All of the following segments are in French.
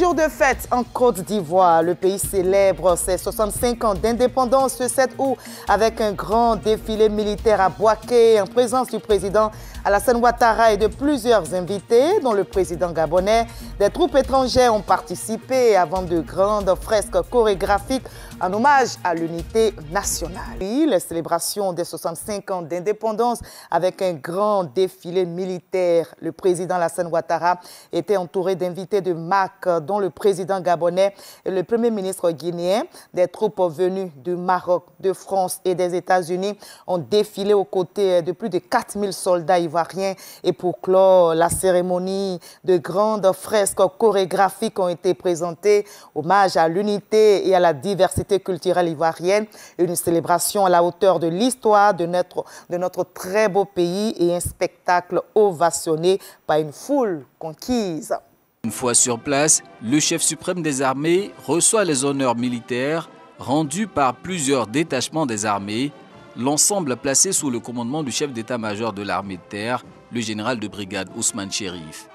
Jour de fête en Côte d'Ivoire. Le pays célèbre ses 65 ans d'indépendance ce 7 août avec un grand défilé militaire à Bouaké en présence du président Alassane Ouattara et de plusieurs invités, dont le président gabonais. Des troupes étrangères ont participé avant de grandes fresques chorégraphiques en hommage à l'unité nationale. Et les célébrations des 65 ans d'indépendance avec un grand défilé militaire. Le président Alassane Ouattara était entouré d'invités de marque, dont le président gabonais et le premier ministre guinéen. Des troupes venues du Maroc, de France et des États-Unis ont défilé aux côtés de plus de 4000 soldats ivoiriens. Et pour clore la cérémonie, de grandes fresques chorégraphiques ont été présentées, hommage à l'unité et à la diversité culturelle ivoirienne. Une célébration à la hauteur de l'histoire de notre très beau pays et un spectacle ovationné par une foule conquise. Une fois sur place, le chef suprême des armées reçoit les honneurs militaires rendus par plusieurs détachements des armées, l'ensemble placé sous le commandement du chef d'état-major de l'armée de terre, le général de brigade Ousmane Chérif.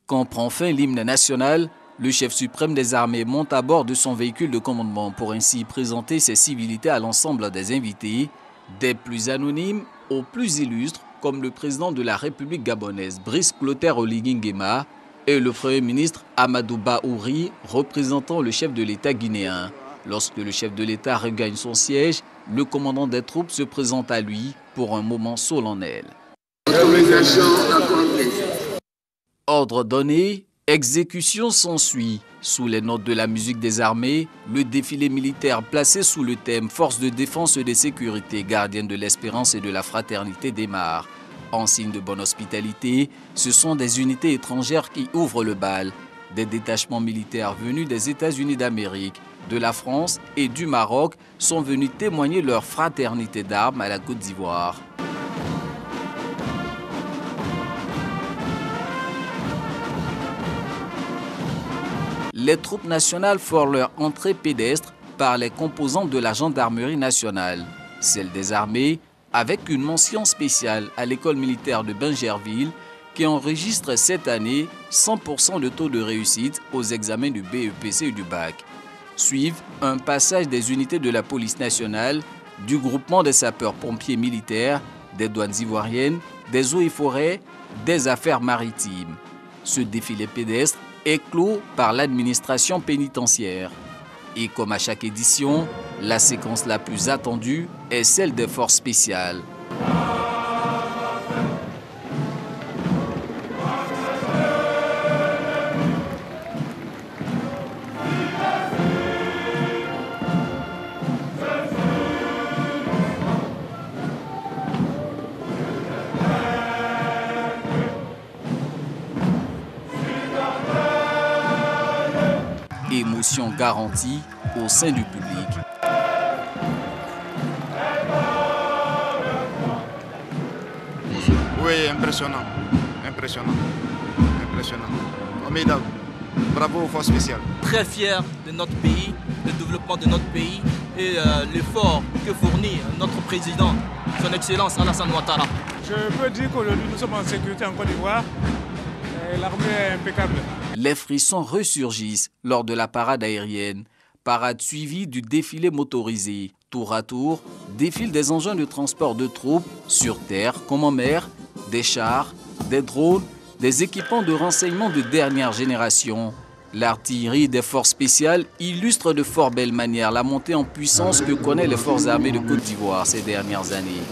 Quand prend fin l'hymne national, le chef suprême des armées monte à bord de son véhicule de commandement pour ainsi présenter ses civilités à l'ensemble des invités, des plus anonymes aux plus illustres, comme le président de la République gabonaise, Brice Clotaire Oligui Nguema, et le Premier ministre Amadou Bahouri, représentant le chef de l'État guinéen. Lorsque le chef de l'État regagne son siège, le commandant des troupes se présente à lui pour un moment solennel. Ordre donné, exécution s'ensuit. Sous les notes de la musique des armées, le défilé militaire placé sous le thème « Forces de défense et de sécurité, gardiennes de l'espérance et de la fraternité » démarre. En signe de bonne hospitalité, ce sont des unités étrangères qui ouvrent le bal. Des détachements militaires venus des États-Unis d'Amérique, de la France et du Maroc sont venus témoigner leur fraternité d'armes à la Côte d'Ivoire. Les troupes nationales forent leur entrée pédestre par les composantes de la gendarmerie nationale, celle des armées, avec une mention spéciale à l'école militaire de Bingerville qui enregistre cette année 100% de taux de réussite aux examens du BEPC et du bac. Suivent un passage des unités de la police nationale, du groupement des sapeurs-pompiers militaires, des douanes ivoiriennes, des eaux et forêts, des affaires maritimes. Ce défilé pédestre est clos par l'administration pénitentiaire. Et comme à chaque édition, la séquence la plus attendue est celle des forces spéciales. Émotion garantie au sein du public. Oui, impressionnant, impressionnant, impressionnant. Formidable. Bravo aux forces spéciales. Très fier de notre pays, le développement de notre pays et l'effort que fournit notre président, son Excellence Alassane Ouattara. Je peux dire qu'aujourd'hui nous sommes en sécurité en Côte d'Ivoire. L'armée est impeccable. Les frissons ressurgissent lors de la parade aérienne. Parade suivie du défilé motorisé. Tour à tour, défilent des engins de transport de troupes sur terre comme en mer, des chars, des drones, des équipements de renseignement de dernière génération. L'artillerie des forces spéciales illustre de fort belle manière la montée en puissance que connaissent les forces armées de Côte d'Ivoire ces dernières années.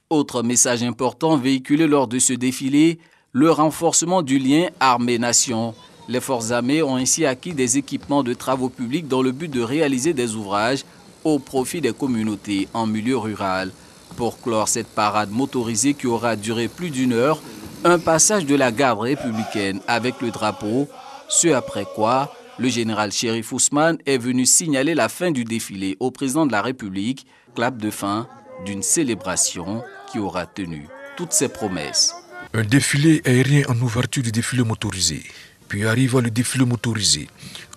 Autre message important véhiculé lors de ce défilé, le renforcement du lien armée-nation. Les forces armées ont ainsi acquis des équipements de travaux publics dans le but de réaliser des ouvrages au profit des communautés en milieu rural. Pour clore cette parade motorisée qui aura duré plus d'une heure, un passage de la garde républicaine avec le drapeau, ce après quoi le général Chérif Ousmane est venu signaler la fin du défilé au président de la République, clap de fin d'une célébration qui aura tenu toutes ses promesses. Un défilé aérien en ouverture du défilé motorisé. Puis arrive le défilé motorisé,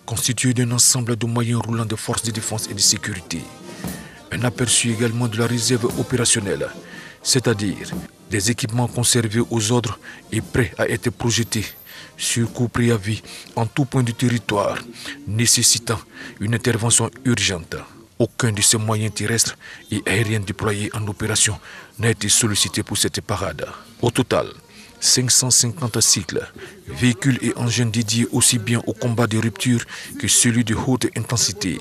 constitué d'un ensemble de moyens roulants de forces de défense et de sécurité. Un aperçu également de la réserve opérationnelle, c'est-à-dire des équipements conservés aux ordres et prêts à être projetés sur coup préavis en tout point du territoire, nécessitant une intervention urgente. Aucun de ces moyens terrestres et aériens déployés en opération n'a été sollicité pour cette parade. Au total, 550 cycles, véhicules et engins dédiés aussi bien au combat de rupture que celui de haute intensité,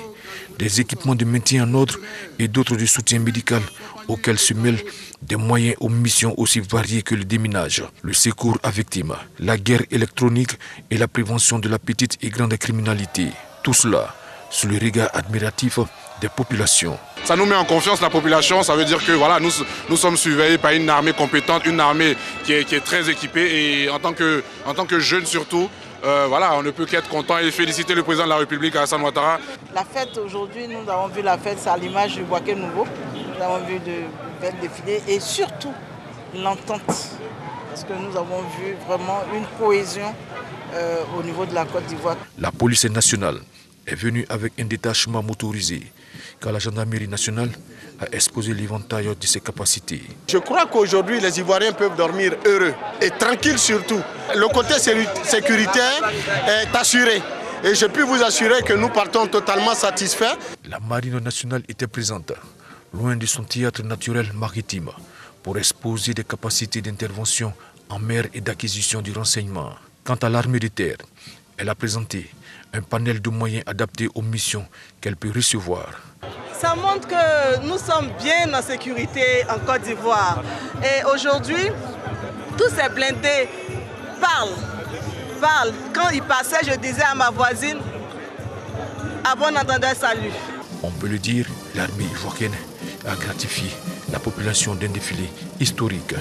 des équipements de maintien en ordre et d'autres de soutien médical auxquels se mêlent des moyens aux missions aussi variées que le déminage, le secours à victimes, la guerre électronique et la prévention de la petite et grande criminalité. Tout cela sous le regard admiratif des populations. Ça nous met en confiance la population, ça veut dire que voilà, nous sommes surveillés par une armée compétente, une armée qui est très équipée, et en tant que jeunes surtout, voilà, on ne peut qu'être content et féliciter le président de la République, Alassane Ouattara. La fête aujourd'hui, nous avons vu la fête, c'est à l'image du Bouaké Nouveau. Nous avons vu de belles défilés et surtout l'entente. Parce que nous avons vu vraiment une cohésion au niveau de la Côte d'Ivoire. La police nationale est venue avec un détachement motorisé, car la gendarmerie nationale a exposé l'éventail de ses capacités. Je crois qu'aujourd'hui, les Ivoiriens peuvent dormir heureux et tranquilles surtout. Le côté sécuritaire est assuré. Et je peux vous assurer que nous partons totalement satisfaits. La marine nationale était présente, loin de son théâtre naturel maritime, pour exposer des capacités d'intervention en mer et d'acquisition du renseignement. Quant à l'armée de terre, elle a présenté un panel de moyens adaptés aux missions qu'elle peut recevoir. Ça montre que nous sommes bien en sécurité en Côte d'Ivoire. Et aujourd'hui, tous ces blindés parlent. Quand ils passaient, je disais à ma voisine, à bon entendeur, salut. On peut le dire, l'armée ivoirienne a gratifié la population d'un défilé historique.